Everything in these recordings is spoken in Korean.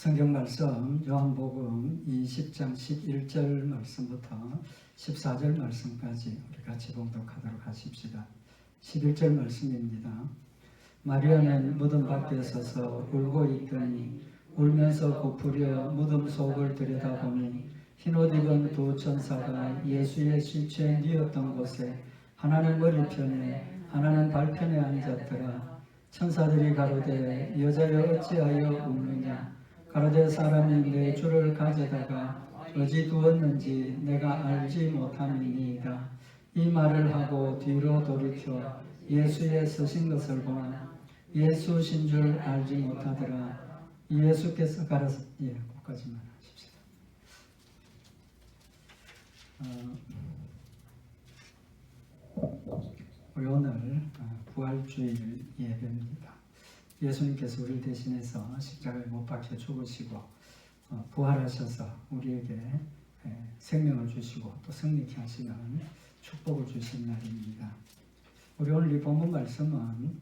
성경 말씀 요한복음 20장 11절 말씀부터 14절 말씀까지 우리 같이 봉독하도록 하십시다. 11절 말씀입니다. 마리아는 무덤 밖에 서서 울고 있더니 울면서 고프려 무덤 속을 들여다보니 흰옷 입은 두 천사가 예수의 시체에 뉘었던 곳에 하나는 머리편에 하나는 발편에 앉았더라. 천사들이 가로되 여자여 어찌하여 웃느냐. 가로되 사람이 내 주를 가져다가 어디 두었는지 내가 알지 못함이니이다. 이 말을 하고 뒤로 돌이켜 예수의 서신 것을 보나 예수신 줄 알지 못하더라. 예수께서 가라사 거기까지만 하십시다. 우리 오늘 부활주일 예배입니다. 예수님께서 우리를 대신해서 십자가에 못 박혀 죽으시고 부활하셔서 우리에게 생명을 주시고 또 승리케 하시는 축복을 주신 날입니다. 우리 오늘 이 본문 말씀은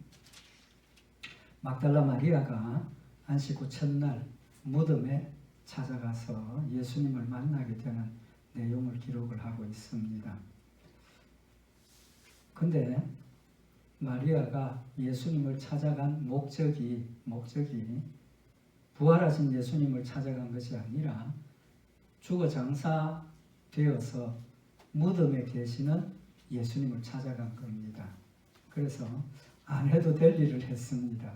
막달라 마리아가 안식 후 첫날 무덤에 찾아가서 예수님을 만나게 되는 내용을 기록을 하고 있습니다. 근데 마리아가 예수님을 찾아간 목적이 부활하신 예수님을 찾아간 것이 아니라 죽어 장사되어서 무덤에 계시는 예수님을 찾아간 겁니다. 그래서 안 해도 될 일을 했습니다.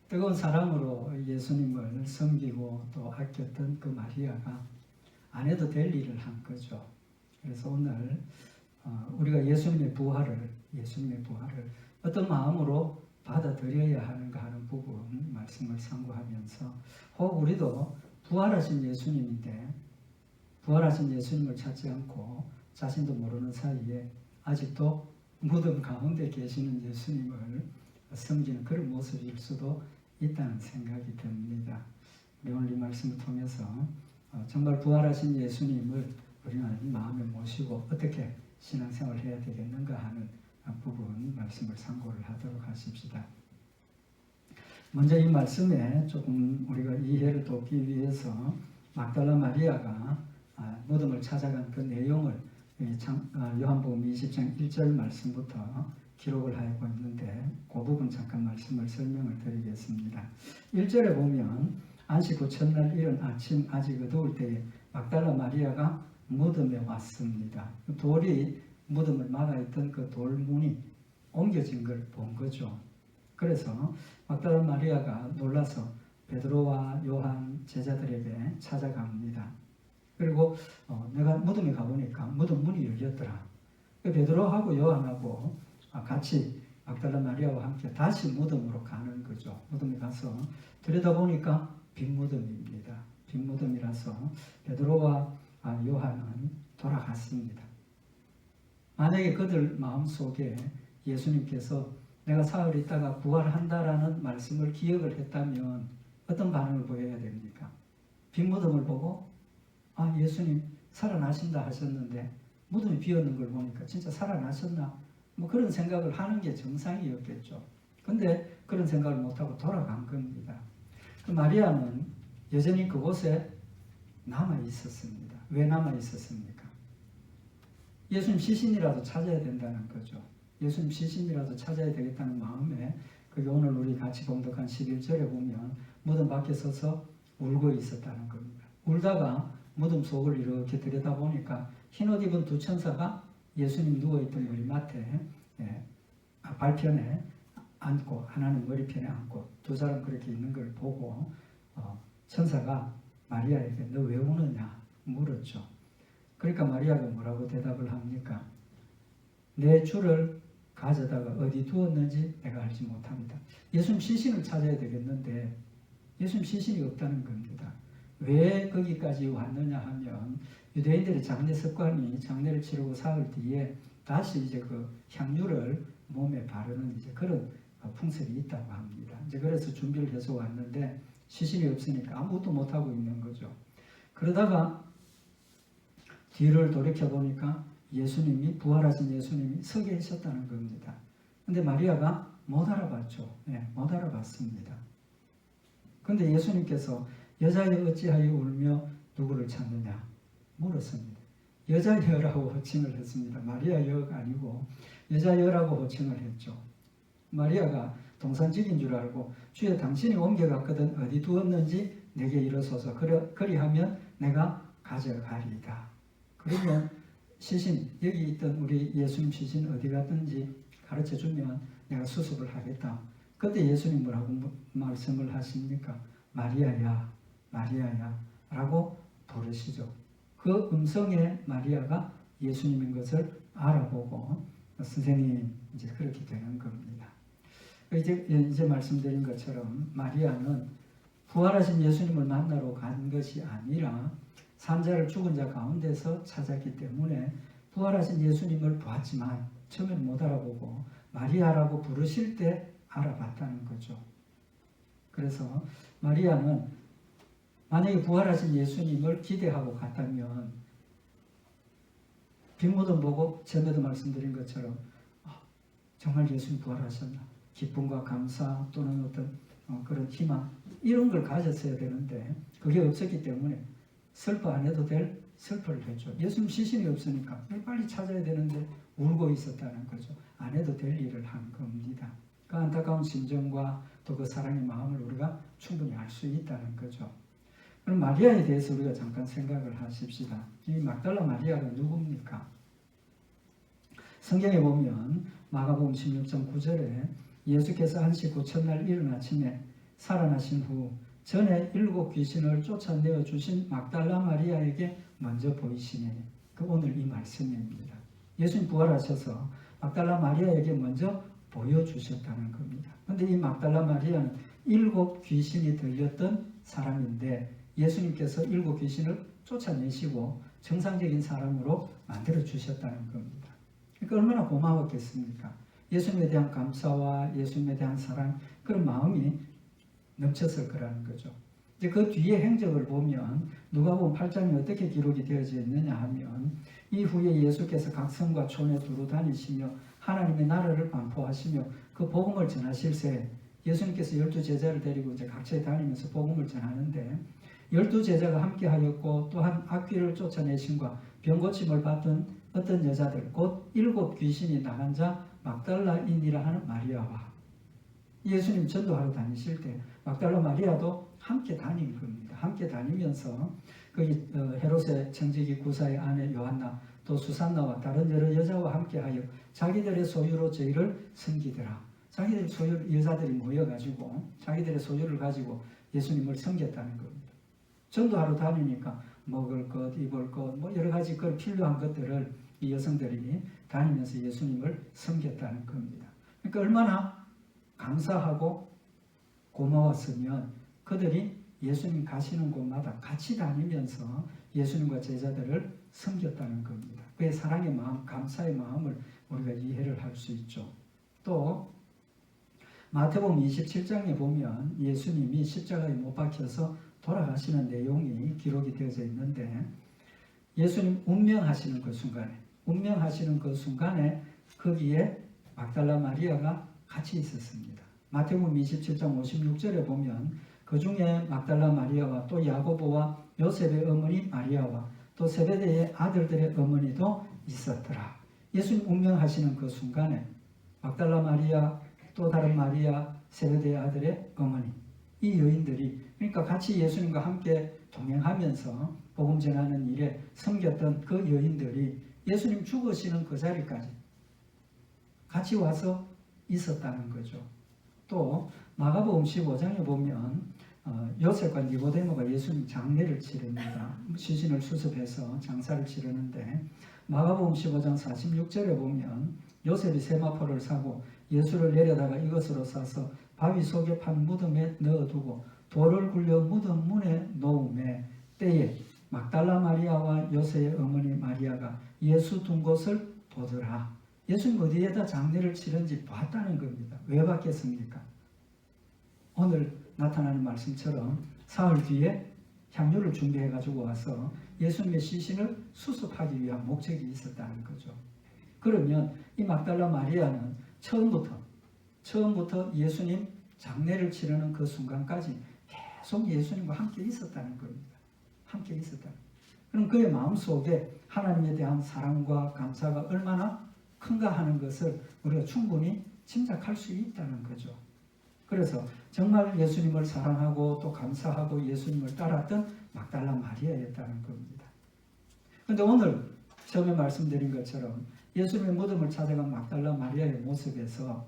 뜨거운 사랑으로 예수님을 섬기고 또 아꼈던 그 마리아가 안 해도 될 일을 한 거죠. 그래서 오늘 우리가 예수님의 부활을 어떤 마음으로 받아들여야 하는가 하는 부분 말씀을 상고하면서 혹 우리도 부활하신 예수님인데 부활하신 예수님을 찾지 않고 자신도 모르는 사이에 아직도 무덤 가운데 계시는 예수님을 섬기는 그런 모습일 수도 있다는 생각이 듭니다. 우리 오늘 이 말씀을 통해서 정말 부활하신 예수님을 우리는 마음에 모시고 어떻게 신앙생활을 해야 되겠는가 하는 부분 말씀을 상고를 하도록 하십시다. 먼저 이 말씀에 조금 우리가 이해를 돕기 위해서 막달라 마리아가 무덤을 찾아간 그 내용을 요한복음 20장 1절 말씀부터 기록을 하고 있는데 그 부분 잠깐 말씀을 설명을 드리겠습니다. 1절에 보면 안식 후 첫날 이른 아침 아직 어두울 때에 막달라 마리아가 무덤에 왔습니다. 돌이 무덤을 막아있던 그 돌문이 옮겨진 걸 본 거죠. 그래서 막달라 마리아가 놀라서 베드로와 요한 제자들에게 찾아갑니다. 그리고 내가 무덤에 가보니까 무덤 문이 열렸더라. 베드로하고 요한하고 같이 막달라 마리아와 함께 다시 무덤으로 가는 거죠. 무덤에 가서 들여다보니까 빈 무덤입니다. 빈 무덤이라서 베드로와 요한은 돌아갔습니다. 만약에 그들 마음속에 예수님께서 내가 사흘 있다가 부활한다라는 말씀을 기억을 했다면 어떤 반응을 보여야 됩니까? 빈 무덤을 보고 예수님 살아나신다 하셨는데 무덤이 비었는 걸 보니까 진짜 살아나셨나? 뭐 그런 생각을 하는 게 정상이었겠죠. 근데 그런 생각을 못하고 돌아간 겁니다. 그 마리아는 여전히 그곳에 남아 있었습니다. 왜 남아 있었습니까? 예수님 시신이라도 찾아야 된다는 거죠. 예수님 시신이라도 찾아야 되겠다는 마음에 그게 오늘 우리 같이 봉독한 11절에 보면 무덤 밖에 서서 울고 있었다는 겁니다. 울다가 무덤 속을 이렇게 들여다보니까 흰옷 입은 두 천사가 예수님 누워있던 머리맡에 발편에 앉고 하나는 머리편에 앉고 두 사람 그렇게 있는 걸 보고 천사가 마리아에게 너 왜 우느냐 물었죠. 그러니까 마리아가 뭐라고 대답을 합니까? 내 주를 가져다가 어디 두었는지 내가 알지 못합니다. 예수님 시신을 찾아야 되겠는데 예수님 시신이 없다는 겁니다. 왜 거기까지 왔느냐 하면 유대인들의 장례 습관이 장례를 치르고 사흘 뒤에 다시 이제 그 향유를 몸에 바르는 이제 그런 풍습이 있다고 합니다. 이제 그래서 준비를 해서 왔는데 시신이 없으니까 아무것도 못하고 있는 거죠. 그러다가 뒤를 돌이켜 보니까 예수님이 부활하신 예수님이 서 계셨다는 겁니다. 근데 마리아가 못 알아봤죠. 못 알아봤습니다. 근데 예수님께서 여자여 어찌하여 울며 누구를 찾느냐 물었습니다. 여자여라고 호칭을 했습니다. 마리아여가 아니고 여자여라고 호칭을 했죠. 마리아가 동산직인 줄 알고 주여 당신이 옮겨갔거든 어디 두었는지 내게 이르소서. 그리하면 내가 가져가리이다. 그러면 시신 여기 있던 우리 예수님 시신 어디 갔든지 가르쳐주면 내가 수습을 하겠다. 그때 예수님 뭐라고 말씀을 하십니까? 마리아야 마리아야 라고 부르시죠. 그 음성에 마리아가 예수님인 것을 알아보고 선생님 이제 그렇게 되는 겁니다. 이제 말씀드린 것처럼 마리아는 부활하신 예수님을 만나러 간 것이 아니라 산자를 죽은 자 가운데서 찾았기 때문에 부활하신 예수님을 보았지만 처음에는 못 알아보고 마리아라고 부르실 때 알아봤다는 거죠. 그래서 마리아는 만약에 부활하신 예수님을 기대하고 갔다면 빈무덤 보고 전에도 말씀드린 것처럼 정말 예수님 부활하셨나 기쁨과 감사 또는 어떤 그런 희망 이런 걸 가졌어야 되는데 그게 없었기 때문에 슬퍼 안 해도 될 슬퍼를 했죠. 예수님 시신이 없으니까 빨리 찾아야 되는데 울고 있었다는 거죠. 안 해도 될 일을 한 겁니다. 그 안타까운 심정과 또 그 사랑의 마음을 우리가 충분히 알 수 있다는 거죠. 그럼 마리아에 대해서 우리가 잠깐 생각을 하십시다. 이 막달라 마리아가 누굽니까? 성경에 보면 마가복음 16장 9절에 예수께서 안식 후 첫날 이른 아침에 살아나신 후 전에 7 귀신을 쫓아내어 주신 막달라 마리아에게 먼저 보이시니 그 오늘 이 말씀입니다. 예수님 부활하셔서 막달라 마리아에게 먼저 보여주셨다는 겁니다. 그런데 이 막달라 마리아는 7 귀신이 들렸던 사람인데 예수님께서 7 귀신을 쫓아내시고 정상적인 사람으로 만들어 주셨다는 겁니다. 그러니까 얼마나 고마웠겠습니까? 예수님에 대한 감사와 예수님에 대한 사랑 그런 마음이 넘쳤을 거라는 거죠. 이제 그 뒤에 행적을 보면 누가복음 8장에 어떻게 기록이 되어져 있느냐 하면 이후에 예수께서 각 성과 촌에 두루 다니시며 하나님의 나라를 반포하시며 그 복음을 전하실세 예수님께서 12 제자를 데리고 이제 각처에 다니면서 복음을 전하는데 12 제자가 함께 하였고 또한 악귀를 쫓아내심과 병 고침을 받던 어떤 여자들 곧 7 귀신이 나간 자 막달라인이라 하는 마리아와 예수님 전도하러 다니실 때 막달라 마리아도 함께 다닌 겁니다. 함께 다니면서 거기 헤롯의 청지기 구사의 아내 요한나 또 수산나와 다른 여러 여자와 함께하여 자기들의 소유로 저희를 섬기더라. 자기들 소유 여자들이 모여가지고 자기들의 소유를 가지고 예수님을 섬겼다는 겁니다. 전도하러 다니니까 먹을 것, 입을 것, 뭐 여러 가지 그 필요한 것들을 이 여성들이 다니면서 예수님을 섬겼다는 겁니다. 그러니까 얼마나 감사하고 고마웠으면 그들이 예수님 가시는 곳마다 같이 다니면서 예수님과 제자들을 섬겼다는 겁니다. 그의 사랑의 마음, 감사의 마음을 우리가 이해를 할 수 있죠. 또 마태복음 27장에 보면 예수님이 십자가에 못 박혀서 돌아가시는 내용이 기록이 되어져 있는데 예수님 운명하시는 그 순간에 거기에 막달라 마리아가 같이 있었습니다. 마태복음 27장 56절에 보면 그 중에 막달라 마리아와 또 야고보와 요셉의 어머니 마리아와 또 세베대의 아들들의 어머니도 있었더라. 예수님 운명하시는 그 순간에 막달라 마리아 또 다른 마리아 세베대의 아들의 어머니 이 여인들이 그러니까 같이 예수님과 함께 동행하면서 복음 전하는 일에 섬겼던 그 여인들이 예수님 죽으시는 그 자리까지 같이 와서 있었다는 거죠. 또 마가복음 15장에 보면 요셉과 니고데모가 예수님 장례를 치릅니다. 시신을 수습해서 장사를 치르는데 마가복음 15장 46절에 보면 요셉이 세마포를 사고 예수를 내려다가 이것으로 싸서 바위 속에 판 무덤에 넣어두고 돌을 굴려 무덤 문에 놓음에 때에 막달라 마리아와 요셉의 어머니 마리아가 예수 둔 곳을 보더라. 예수님 어디에다 장례를 치른지 봤다는 겁니다. 왜 봤겠습니까? 오늘 나타나는 말씀처럼 사흘 뒤에 향유를 준비해 가지고 와서 예수님의 시신을 수습하기 위한 목적이 있었다는 거죠. 그러면 이 막달라 마리아는 처음부터 예수님 장례를 치르는 그 순간까지 계속 예수님과 함께 있었다는 겁니다. 함께 있었다. 그럼 그의 마음속에 하나님에 대한 사랑과 감사가 얼마나 큰가 하는 것을 우리가 충분히 짐작할 수 있다는 거죠. 그래서 정말 예수님을 사랑하고 또 감사하고 예수님을 따랐던 막달라 마리아였다는 겁니다. 그런데 오늘 처음에 말씀드린 것처럼 예수님의 무덤을 찾아간 막달라 마리아의 모습에서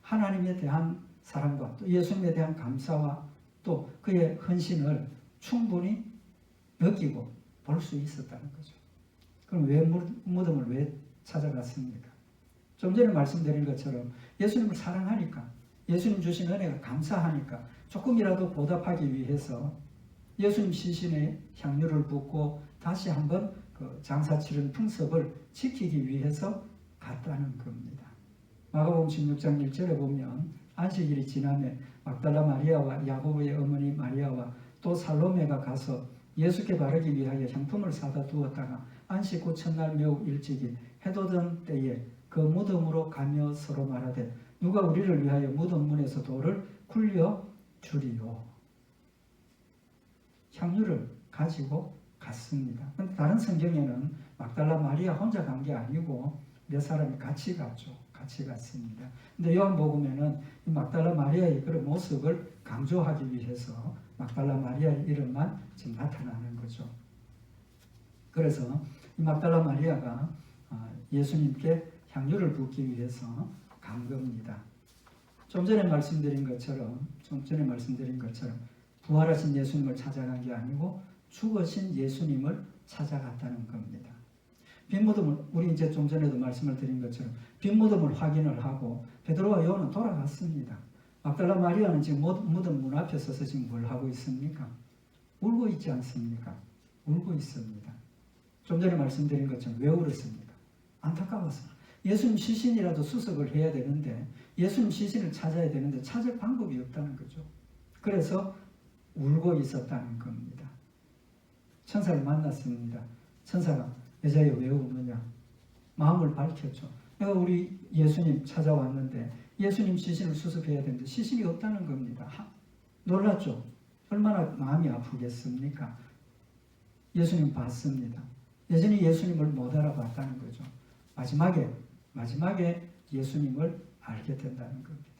하나님에 대한 사랑과 또 예수님에 대한 감사와 또 그의 헌신을 충분히 느끼고 볼 수 있었다는 거죠. 그럼 왜 무덤을 왜 찾아갔습니까? 좀 전에 말씀드린 것처럼 예수님을 사랑하니까, 예수님 주신 은혜가 감사하니까 조금이라도 보답하기 위해서 예수님 시신에 향유를 붓고 다시 한번 그 장사 치른 풍습을 지키기 위해서 갔다는 겁니다. 마가복음 16장 1절에 보면 안식일이 지남에 막달라 마리아와 야고보의 어머니 마리아와 또 살로메가 가서 예수께 바르기 위하여 향품을 사다 두었다가 안식 후 첫날 매우 일찍이 해돋은 때에 그 무덤으로 가며 서로 말하되 누가 우리를 위하여 무덤 문에서 돌을 굴려 주리요. 향유를 가지고 갔습니다. 그런데 다른 성경에는 막달라 마리아 혼자 간 게 아니고 몇 사람이 같이 갔죠. 같이 갔습니다. 근데 요한복음에는 이 막달라 마리아의 그런 모습을 강조하기 위해서 막달라 마리아의 이름만 지금 나타나는 거죠. 그래서 이 막달라 마리아가 예수님께 향유를 붓기 위해서 간 겁니다. 좀 전에 말씀드린 것처럼 부활하신 예수님을 찾아간 게 아니고 죽으신 예수님을 찾아갔다는 겁니다. 빈 무덤을 우리 이제 좀 전에도 말씀을 드린 것처럼 빈 무덤을 확인을 하고 베드로와 요한은 돌아갔습니다. 막달라 마리아는 지금 무덤 문 앞에 서서 지금 뭘 하고 있습니까? 울고 있지 않습니까? 울고 있습니다. 좀 전에 말씀드린 것처럼 왜 울었습니까? 안타까워서. 예수님 시신이라도 수습을 해야 되는데 예수님 시신을 찾아야 되는데 찾을 방법이 없다는 거죠. 그래서 울고 있었다는 겁니다. 천사를 만났습니다. 천사가 여자여 왜 우느냐? 마음을 밝혔죠. 내가 우리 예수님 찾아왔는데 예수님 시신을 수습해야 되는데 시신이 없다는 겁니다. 놀랐죠? 얼마나 마음이 아프겠습니까? 예수님 봤습니다. 여전히 예수님을 못 알아봤다는 거죠. 마지막에 예수님을 알게 된다는 겁니다.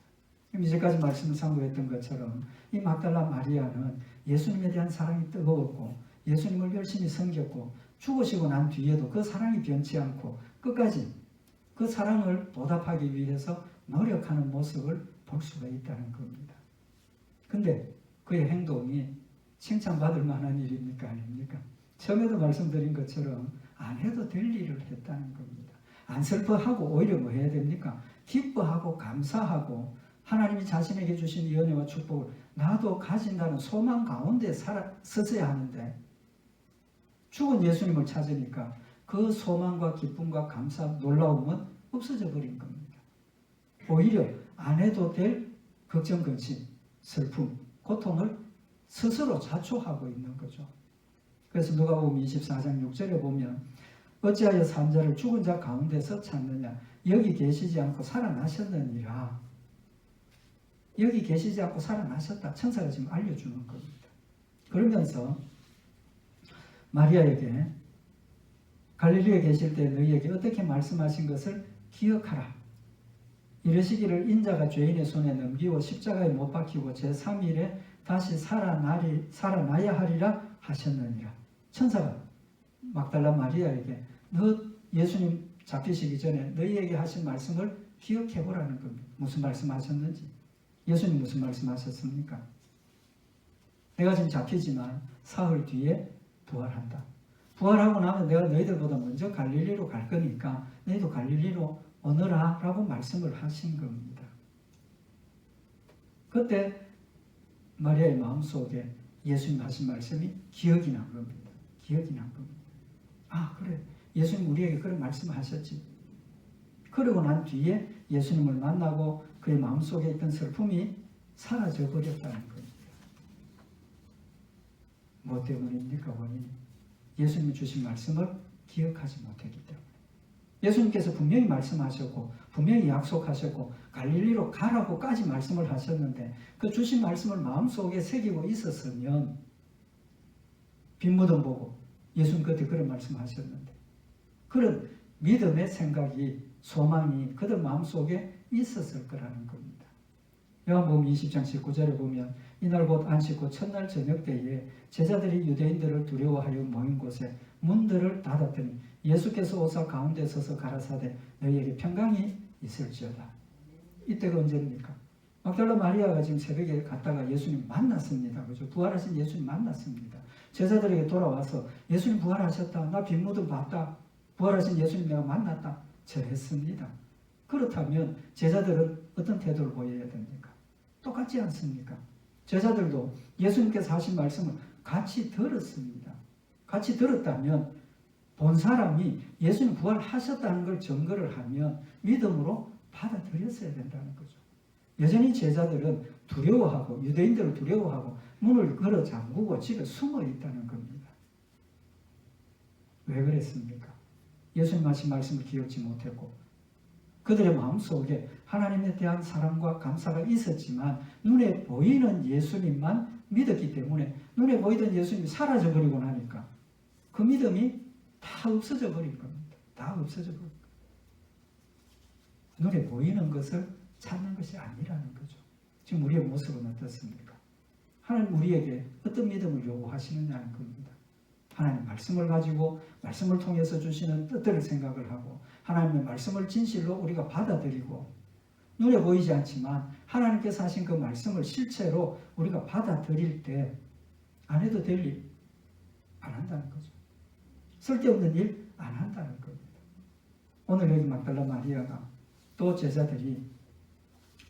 이제까지 말씀을 상고했던 것처럼 이 막달라 마리아는 예수님에 대한 사랑이 뜨거웠고 예수님을 열심히 섬겼고 죽으시고 난 뒤에도 그 사랑이 변치 않고 끝까지 그 사랑을 보답하기 위해서 노력하는 모습을 볼 수가 있다는 겁니다. 근데 그의 행동이 칭찬받을 만한 일입니까? 아닙니까? 처음에도 말씀드린 것처럼 안 해도 될 일을 했다는 겁니다. 안 슬퍼하고 오히려 뭐 해야 됩니까? 기뻐하고 감사하고 하나님이 자신에게 주신 이 은혜와 축복을 나도 가진다는 소망 가운데 서서야 하는데 죽은 예수님을 찾으니까 그 소망과 기쁨과 감사, 놀라움은 없어져 버린 겁니다. 오히려 안 해도 될 걱정, 근심, 슬픔, 고통을 스스로 자초하고 있는 거죠. 그래서 누가복음 24장 6절에 보면 어찌하여 산자를 죽은 자 가운데서 찾느냐 여기 계시지 않고 살아나셨느니라. 여기 계시지 않고 살아나셨다. 천사가 지금 알려주는 겁니다. 그러면서 마리아에게 갈릴리에 계실 때 너희에게 어떻게 말씀하신 것을 기억하라. 이르시기를 인자가 죄인의 손에 넘기고 십자가에 못 박히고 제3일에 다시 살아나야 하리라 하셨느니라. 천사가 막달라 마리아에게 너 예수님 잡히시기 전에 너희에게 하신 말씀을 기억해 보라는 겁니다. 무슨 말씀하셨는지. 예수님 무슨 말씀하셨습니까? 내가 지금 잡히지만 사흘 뒤에 부활한다. 부활하고 나면 내가 너희들보다 먼저 갈릴리로 갈 거니까 너희도 갈릴리로 오너라 라고 말씀을 하신 겁니다. 그때 마리아의 마음속에 예수님 하신 말씀이 기억이 난 겁니다. 기억이 난 겁니다. 아 그래 예수님 우리에게 그런 말씀을 하셨지. 그러고 난 뒤에 예수님을 만나고 그의 마음속에 있던 슬픔이 사라져 버렸다는 겁니다. 뭐 때문입니까? 원인이 예수님이 주신 말씀을 기억하지 못했기 때문에. 예수님께서 분명히 말씀하셨고 분명히 약속하셨고 갈릴리로 가라고까지 말씀을 하셨는데 그 주신 말씀을 마음속에 새기고 있었으면 빈 무덤 보고 예수님 그때 그런 말씀하셨는데 그런 믿음의 생각이 소망이 그들 마음속에 있었을 거라는 겁니다. 요한복음 20장 19절에 보면 이날 곧 안식 후 첫날 저녁 때에 제자들이 유대인들을 두려워하여 모인 곳에 문들을 닫았더니 예수께서 오사 가운데 서서 가라사대 너희에게 평강이 있을지어다. 이때가 언제입니까? 막달라 마리아가 지금 새벽에 갔다가 예수님 만났습니다. 그죠? 부활하신 예수님 만났습니다. 제자들에게 돌아와서 예수님 부활하셨다. 나 빈 무덤 봤다. 부활하신 예수님 내가 만났다. 절했습니다. 그렇다면 제자들은 어떤 태도를 보여야 됩니까? 똑같지 않습니까? 제자들도 예수님께서 하신 말씀을 같이 들었습니다. 같이 들었다면 본 사람이 예수님 부활하셨다는 걸 증거를 하면 믿음으로 받아들였어야 된다는 거죠. 여전히 제자들은 두려워하고 유대인들을 두려워하고 문을 걸어 잠그고 집에 숨어 있다는 겁니다. 왜 그랬습니까? 예수님 하신 말씀을 기억지 못했고 그들의 마음속에 하나님에 대한 사랑과 감사가 있었지만 눈에 보이는 예수님만 믿었기 때문에 눈에 보이던 예수님이 사라져버리고 나니까 그 믿음이 다 없어져 버린 겁니다. 다 없어져 버린 겁니다. 눈에 보이는 것을 찾는 것이 아니라는 거죠. 지금 우리의 모습은 어떻습니까? 하나님 우리에게 어떤 믿음을 요구하시느냐는 겁니다. 하나님 말씀을 가지고 말씀을 통해서 주시는 뜻들을 생각을 하고 하나님의 말씀을 진실로 우리가 받아들이고 눈에 보이지 않지만 하나님께서 하신 그 말씀을 실체로 우리가 받아들일 때 안 해도 될 일 안 한다는 거죠. 쓸데없는 일 안 한다는 겁니다. 오늘 여기 막달라 마리아가 또 제자들이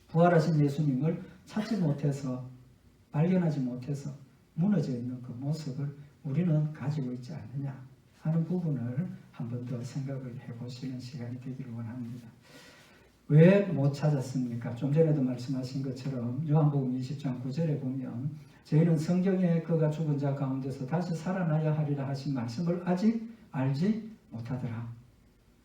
부활하신 예수님을 찾지 못해서 발견하지 못해서 무너져 있는 그 모습을 우리는 가지고 있지 않느냐 하는 부분을 한 번 더 생각을 해보시는 시간이 되기를 원합니다. 왜 못 찾았습니까? 좀 전에도 말씀하신 것처럼 요한복음 20장 9절에 보면 저희는 성경에 그가 죽은 자 가운데서 다시 살아나야 하리라 하신 말씀을 아직 알지 못하더라.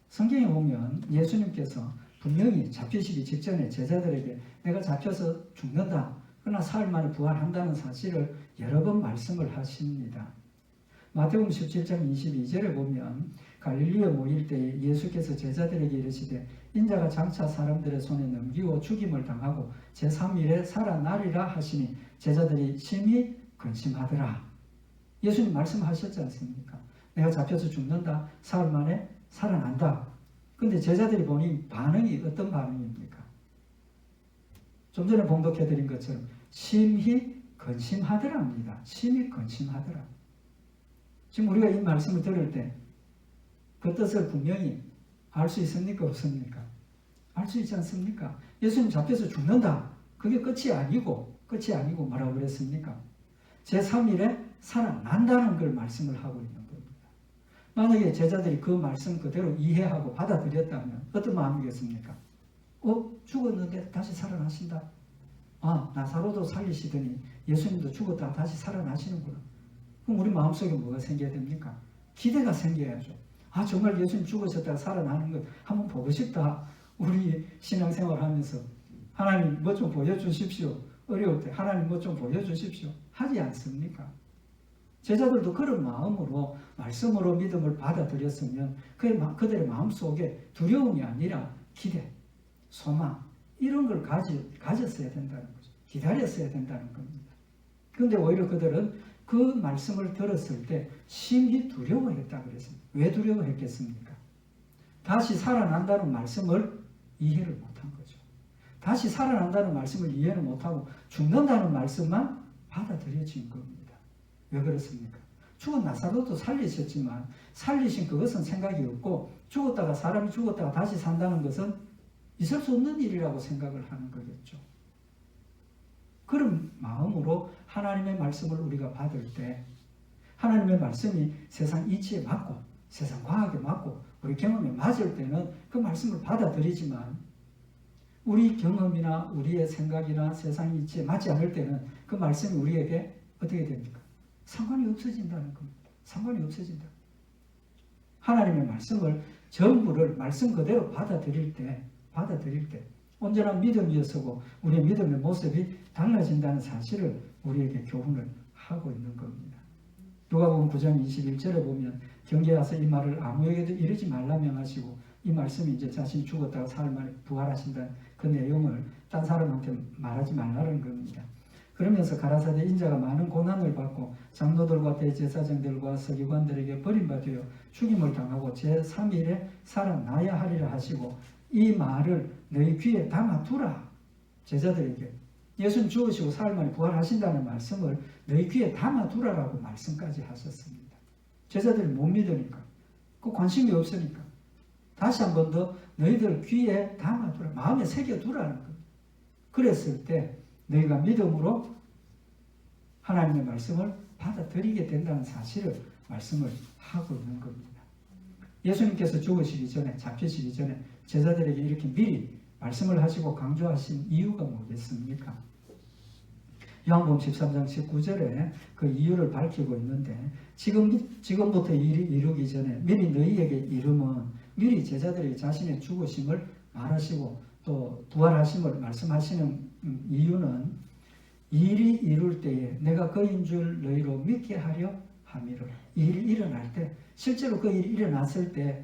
성경에 보면 예수님께서 분명히 잡히시기 직전에 제자들에게 내가 잡혀서 죽는다. 그러나 사흘 만에 부활한다는 사실을 여러 번 말씀을 하십니다. 마태복음 17장 22절에 보면 갈릴리에 모일 때에 예수께서 제자들에게 이르시되 인자가 장차 사람들의 손에 넘기고 죽임을 당하고 제3일에 살아나리라 하시니 제자들이 심히 근심하더라. 예수님 말씀하셨지 않습니까? 내가 잡혀서 죽는다. 사흘 만에 살아난다. 근데 제자들이 보니 반응이 어떤 반응입니까? 좀 전에 봉독해드린 것처럼 심히 근심하더랍니다. 심히 근심하더라. 지금 우리가 이 말씀을 들을 때 그 뜻을 분명히 알 수 있습니까? 없습니까? 알 수 있지 않습니까? 예수님 잡혀서 죽는다. 그게 끝이 아니고 뭐라고 그랬습니까? 제3일에 살아난다는 걸 말씀을 하고 있는 겁니다. 만약에 제자들이 그 말씀 그대로 이해하고 받아들였다면 어떤 마음이겠습니까? 죽었는데 다시 살아나신다. 나사로도 살리시더니 예수님도 죽었다 다시 살아나시는구나. 그럼 우리 마음속에 뭐가 생겨야 됩니까? 기대가 생겨야죠. 정말 예수님 죽으셨다가 살아나는 것 한번 보고 싶다. 우리 신앙생활 하면서 하나님 뭐 좀 보여주십시오. 어려울 때 하나님 뭐 좀 보여주십시오. 하지 않습니까? 제자들도 그런 마음으로 말씀으로 믿음을 받아들였으면 그들의 마음속에 두려움이 아니라 기대, 소망 이런 걸 가졌어야 된다는 거죠. 기다렸어야 된다는 겁니다. 그런데 오히려 그들은 그 말씀을 들었을 때 심히 두려워했다 그랬습니다. 왜 두려워했겠습니까? 다시 살아난다는 말씀을 이해를 못한 거죠. 다시 살아난다는 말씀을 이해를 못하고 죽는다는 말씀만 받아들여진 겁니다. 왜 그렇습니까? 죽은 나사로도 살리셨지만 살리신 그것은 생각이 없고 사람이 죽었다가 다시 산다는 것은 있을 수 없는 일이라고 생각을 하는 거겠죠. 그런 마음으로 하나님의 말씀을 우리가 받을 때 하나님의 말씀이 세상 이치에 맞고 세상 과학에 맞고 우리 경험에 맞을 때는 그 말씀을 받아들이지만 우리 경험이나 우리의 생각이나 세상 이치에 맞지 않을 때는 그 말씀이 우리에게 어떻게 됩니까? 상관이 없어진다는 겁니다. 상관이 없어진다. 하나님의 말씀을 전부를 말씀 그대로 받아들일 때 온전한 믿음이었고 우리의 믿음의 모습이 달라진다는 사실을 우리에게 교훈을 하고 있는 겁니다. 누가복음 9장 21절에 보면 경계하서 이 말을 아무에게도 이르지 말라 명하시고, 이 말씀이 이제 자신이 죽었다가 사흘 만에 부활하신다는 그 내용을 딴 사람한테 말하지 말라는 겁니다. 그러면서 가라사대 인자가 많은 고난을 받고 장로들과 대제사장들과 서기관들에게 버림받아 죽임을 당하고 제3일에 살아나야 하리라 하시고, 이 말을 너희 귀에 담아두라. 제자들에게 예수님 죽으시고 사흘 만에 부활하신다는 말씀을 너희 귀에 담아두라라고 말씀까지 하셨습니다. 제자들이 못 믿으니까, 그 관심이 없으니까 다시 한 번 더 너희들 귀에 담아두라, 마음에 새겨두라는 겁니다. 그랬을 때 너희가 믿음으로 하나님의 말씀을 받아들이게 된다는 사실을 말씀을 하고 있는 겁니다. 예수님께서 죽으시기 전에, 잡히시기 전에 제자들에게 이렇게 미리 말씀을 하시고 강조하신 이유가 뭐겠습니까? 요한복음 13장 19절에 그 이유를 밝히고 있는데, 지금부터 일이 이루기 전에 미리 너희에게 이름은, 미리 제자들에게 자신의 죽으심을 말하시고 또 부활하심을 말씀하시는 이유는 일이 이룰 때에 내가 그인 줄 너희로 믿게 하려 함이라. 일이 일어날 때, 실제로 그 일이 일어났을 때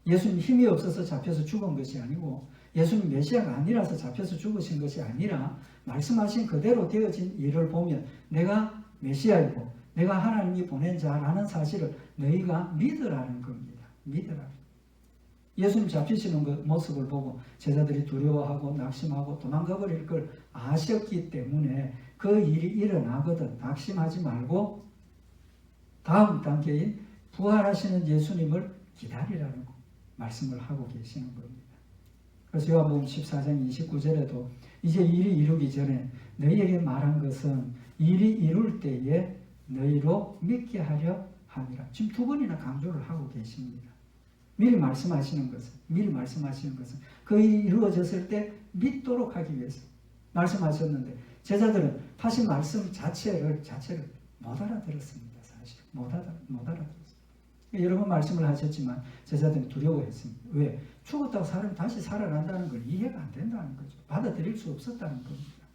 예수님 힘이 없어서 잡혀서 죽은 것이 아니고, 예수님 메시아가 아니라서 잡혀서 죽으신 것이 아니라 말씀하신 그대로 되어진 일을 보면 내가 메시아이고 내가 하나님이 보낸 자라는 사실을 너희가 믿으라는 겁니다. 믿으라. 예수님 잡히시는 그 모습을 보고 제자들이 두려워하고 낙심하고 도망가 버릴 걸 아셨기 때문에 그 일이 일어나거든 낙심하지 말고 다음 단계인 부활하시는 예수님을 기다리라는 말씀을 하고 계시는 겁니다. 그래서 요한복음 14장 29절에도 이제 일이 이루기 전에 너희에게 말한 것은 일이 이룰 때에 너희로 믿게 하려 함이라. 지금 두 번이나 강조를 하고 계십니다. 미리 말씀하시는 것은 그 일이 이루어졌을 때 믿도록 하기 위해서 말씀하셨는데, 제자들은 하신 말씀 자체를 못 알아들었습니다. 사실 못 알아들었습니다. 여러 번 말씀을 하셨지만 제자들이 두려워했습니다. 왜? 죽었다고 사람이 다시 살아난다는 걸 이해가 안 된다는 거죠. 받아들일 수 없었다는 겁니다.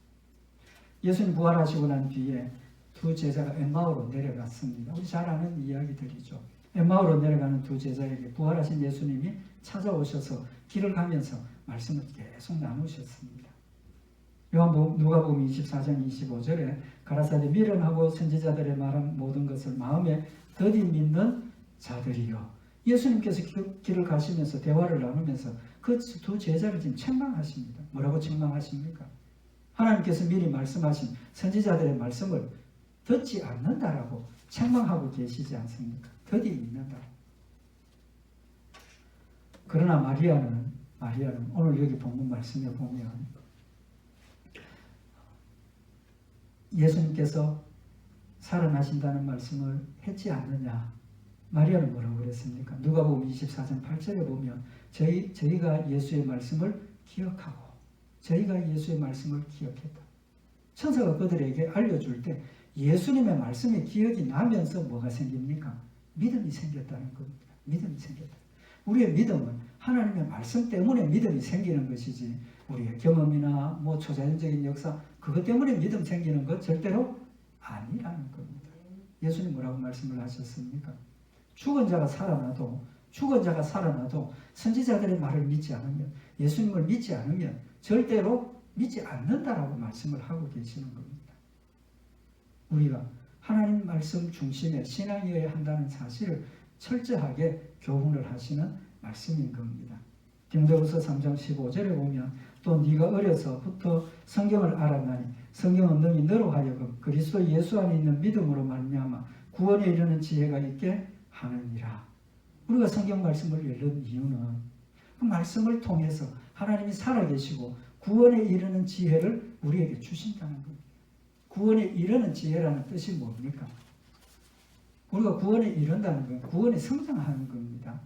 예수님 부활하시고 난 뒤에 두 제자가 엠마오로 내려갔습니다. 우리 잘 아는 이야기들이죠. 엠마오로 내려가는 두 제자에게 부활하신 예수님이 찾아오셔서 길을 가면서 말씀을 계속 나누셨습니다. 누가복음 24장 25절에 가라사대 미련하고 선지자들의 말한 모든 것을 마음에 더디 믿는 자들이요. 예수님께서 길을 가시면서 대화를 나누면서 그 두 제자를 지금 책망하십니다. 뭐라고 책망하십니까? 하나님께서 미리 말씀하신 선지자들의 말씀을 듣지 않는다라고 책망하고 계시지 않습니까? 더디 믿는다. 그러나 마리아는 오늘 여기 본문 말씀에 보면 예수님께서 살아나신다는 말씀을 했지 않느냐. 마리아는 뭐라고 그랬습니까? 누가복음 24장 8절에 보면 저희가 예수의 말씀을 기억하고 저희가 예수의 말씀을 기억했다. 천사가 그들에게 알려줄 때 예수님의 말씀이 기억이 나면서 뭐가 생깁니까? 믿음이 생겼다는 겁니다. 믿음이 생겼다. 우리의 믿음은 하나님의 말씀 때문에 믿음이 생기는 것이지 우리의 경험이나 뭐 초자연적인 역사 그것 때문에 믿음 생기는 것 절대로 아니라는 겁니다. 예수님 뭐라고 말씀을 하셨습니까? 죽은 자가 살아나도 선지자들의 말을 믿지 않으면, 예수님을 믿지 않으면 절대로 믿지 않는다라고 말씀을 하고 계시는 겁니다. 우리가 하나님 말씀 중심의 신앙이어야 한다는 사실을 철저하게 교훈을 하시는 말씀인 겁니다. 디모데후서 3장 15절에 보면 또 네가 어려서부터 성경을 알았나니 성경은 능히 너로 하여금 그리스도 예수 안에 있는 믿음으로 말미암아 구원에 이르는 지혜가 있게 하느니라. 우리가 성경 말씀을 읽는 이유는 그 말씀을 통해서 하나님이 살아계시고 구원에 이르는 지혜를 우리에게 주신다는 겁니다. 구원에 이르는 지혜라는 뜻이 뭡니까? 우리가 구원에 이른다는 건 구원에 성장하는 겁니다.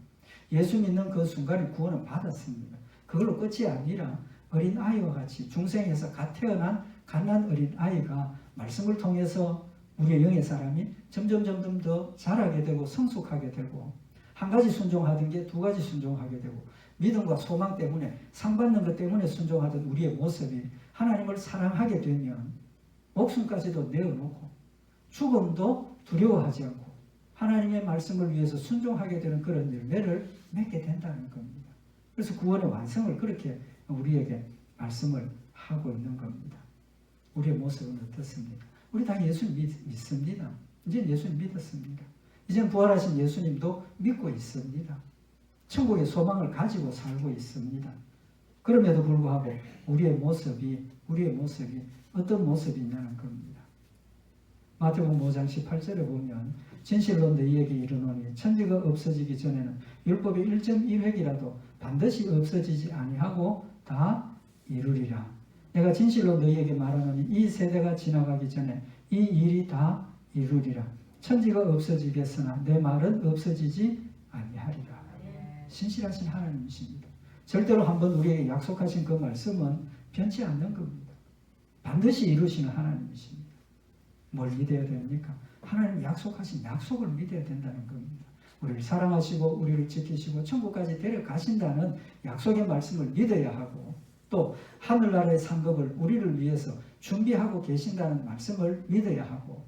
예수 믿는 그 순간에 구원을 받았습니다. 그걸로 끝이 아니라 어린 아이와 같이 중생에서 갓 태어난 갓난 어린 아이가 말씀을 통해서 우리의 영의 사람이 점점 더 자라게 되고 성숙하게 되고 한 가지 순종하던 게 두 가지 순종하게 되고 믿음과 소망 때문에 상받는 것 때문에 순종하던 우리의 모습이 하나님을 사랑하게 되면 목숨까지도 내어놓고 죽음도 두려워하지 않고 하나님의 말씀을 위해서 순종하게 되는 그런 열매를 맺게 된다는 겁니다. 그래서 구원의 완성을 그렇게 우리에게 말씀을 하고 있는 겁니다. 우리의 모습은 어떻습니까? 우리 다 예수님 믿습니다. 이제 예수님 믿었습니다. 이제 부활하신 예수님도 믿고 있습니다. 천국의 소망을 가지고 살고 있습니다. 그럼에도 불구하고 우리의 모습이 어떤 모습이냐는 겁니다. 마태복음 5장 18절에 보면 진실로 너희에게 이르노니 천지가 없어지기 전에는 율법의 1.1획이라도 반드시 없어지지 아니하고 다 이루리라. 내가 진실로 너희에게 말하노니 이 세대가 지나가기 전에 이 일이 다 이루리라. 천지가 없어지겠으나 내 말은 없어지지 아니하리라. 신실하신 하나님이십니다. 절대로 한번 우리에게 약속하신 그 말씀은 변치 않는 겁니다. 반드시 이루시는 하나님이십니다. 뭘 믿어야 됩니까? 하나님 약속하신 약속을 믿어야 된다는 겁니다. 우리를 사랑하시고 우리를 지키시고 천국까지 데려가신다는 약속의 말씀을 믿어야 하고 또 하늘나라의 상급을 우리를 위해서 준비하고 계신다는 말씀을 믿어야 하고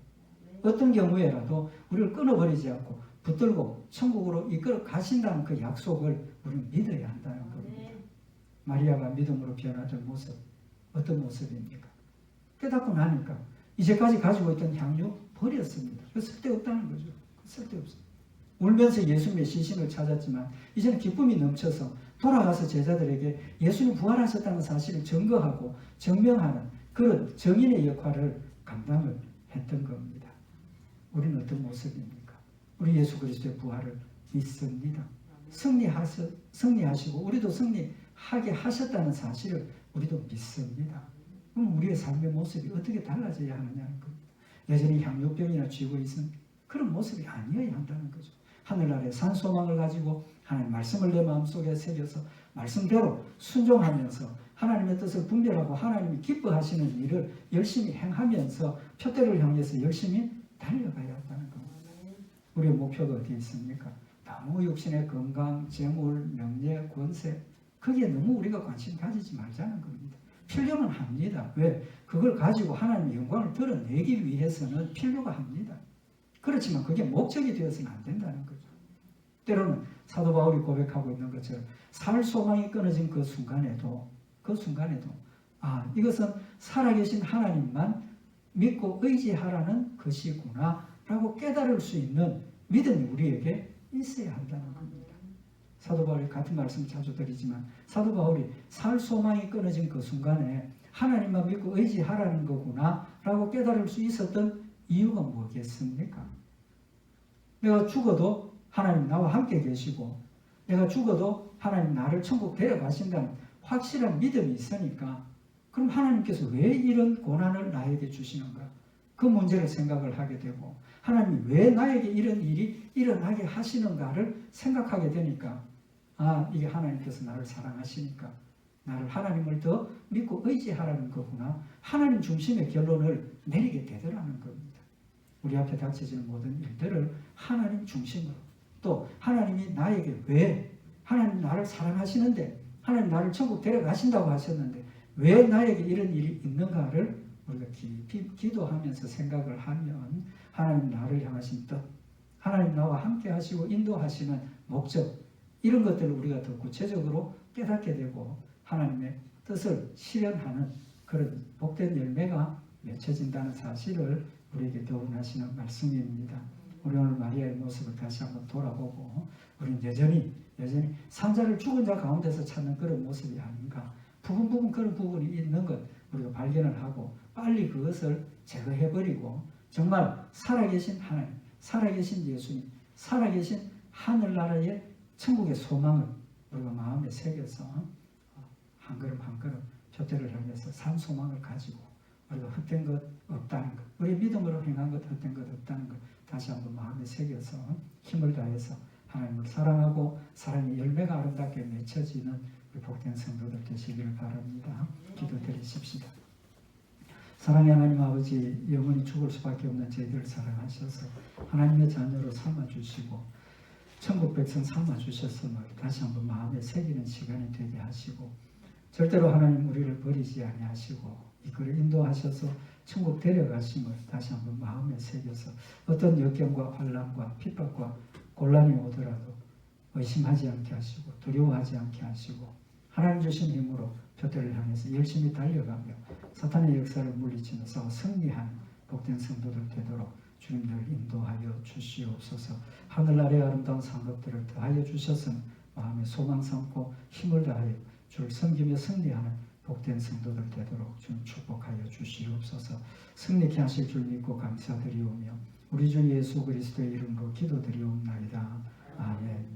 어떤 경우에라도 우리를 끊어버리지 않고 붙들고 천국으로 이끌어 가신다는 그 약속을 우리는 믿어야 한다는 겁니다. 마리아가 믿음으로 변화된 모습 어떤 모습입니까? 깨닫고 나니까 이제까지 가지고 있던 향유 버렸습니다. 쓸데없다는 거죠. 쓸데없어요. 울면서 예수님의 시신을 찾았지만 이제는 기쁨이 넘쳐서 돌아가서 제자들에게 예수님 부활하셨다는 사실을 증거하고 증명하는 그런 증인의 역할을 감당을 했던 겁니다. 우리는 어떤 모습입니까? 우리 예수 그리스도의 부활을 믿습니다. 승리하시고 우리도 승리하게 하셨다는 사실을 우리도 믿습니다. 그럼 우리의 삶의 모습이 어떻게 달라져야 하느냐는 겁니다. 여전히 향유병이나 쥐고 있는 그런 모습이 아니어야 한다는 거죠. 하늘나라의 산 소망을 가지고 하나님 말씀을 내 마음속에 새겨서 말씀대로 순종하면서 하나님의 뜻을 분별하고 하나님이 기뻐하시는 일을 열심히 행하면서 표대를 향해서 열심히 달려가야 한다는 겁니다. 우리의 목표가 어디에 있습니까? 너무 육신의 건강, 재물, 명예, 권세 거기에 너무 우리가 관심 가지지 말자는 겁니다. 필요는 합니다. 왜? 그걸 가지고 하나님의 영광을 드러내기 위해서는 필요가 합니다. 그렇지만 그게 목적이 되어서는 안 된다는 거죠. 때로는 사도 바울이 고백하고 있는 것처럼 살 소망이 끊어진 그 순간에도 이것은 살아계신 하나님만 믿고 의지하라는 것이구나 라고 깨달을 수 있는 믿음이 우리에게 있어야 한다는 겁니다. 사도 바울이 같은 말씀 자주 드리지만 사도 바울이 살 소망이 끊어진 그 순간에 하나님만 믿고 의지하라는 거구나 라고 깨달을 수 있었던 이유가 뭐겠습니까? 내가 죽어도 하나님 나와 함께 계시고 내가 죽어도 하나님 나를 천국 데려가신다는 확실한 믿음이 있으니까 그럼 하나님께서 왜 이런 고난을 나에게 주시는가? 그 문제를 생각을 하게 되고 하나님이 왜 나에게 이런 일이 일어나게 하시는가를 생각하게 되니까 이게 하나님께서 나를 사랑하시니까 나를 하나님을 더 믿고 의지하라는 거구나. 하나님 중심의 결론을 내리게 되더라는 겁니다. 우리 앞에 닥쳐지는 모든 일들을 하나님 중심으로 또 하나님이 나에게 왜 하나님 나를 사랑하시는데 하나님 나를 천국 데려가신다고 하셨는데 왜 나에게 이런 일이 있는가를 우리가 깊이 기도하면서 생각을 하면 하나님 나를 향하신 뜻 하나님 나와 함께 하시고 인도하시는 목적 이런 것들을 우리가 더 구체적으로 깨닫게 되고 하나님의 뜻을 실현하는 그런 복된 열매가 맺혀진다는 사실을 우리에게 교훈하시는 말씀입니다. 우리 오늘 마리아의 모습을 다시 한번 돌아보고 우리는 여전히 산자를 죽은 자 가운데서 찾는 그런 모습이 아닌가 부분 그런 부분이 있는 것 우리가 발견을 하고 빨리 그것을 제거해버리고 정말 살아계신 하나님 살아계신 예수님 살아계신 하늘나라의 천국의 소망을 우리가 마음에 새겨서 한 걸음 한 걸음 표대를 향해서 산 소망을 가지고 우리가 헛된 것 없다는 것 우리 믿음으로 행한 것 헛된 것 없다는 것 다시 한번 마음에 새겨서 힘을 다해서 하나님을 사랑하고 사랑의 열매가 아름답게 맺혀지는 우리 복된 성도들 되시기를 바랍니다. 기도드리십시다. 사랑의 하나님 아버지 영원히 죽을 수밖에 없는 저희들을 사랑하셔서 하나님의 자녀로 삼아주시고 천국 백성 삼아 주셨음을 다시 한번 마음에 새기는 시간이 되게 하시고, 절대로 하나님 우리를 버리지 아니하시고 이끌어 인도하셔서 천국 데려가심을 다시 한번 마음에 새겨서 어떤 역경과 환난과 핍박과 곤란이 오더라도 의심하지 않게 하시고 두려워하지 않게 하시고 하나님 주신 힘으로 표대를 향해서 열심히 달려가며 사탄의 역사를 물리치며 싸워 승리하는 복된 성도들 되도록 주님들 인도하여 주시옵소서. 하늘 아래 아름다운 상급들을 더하여 주셔서는 마음에 소망 삼고 힘을 다하여 주를 섬기며 승리하는 복된 성도들 되도록 주님 축복하여 주시옵소서. 승리케 하실 줄 믿고 감사드리오며 우리 주 예수 그리스도의 이름으로 기도드리옵나이다. 아멘.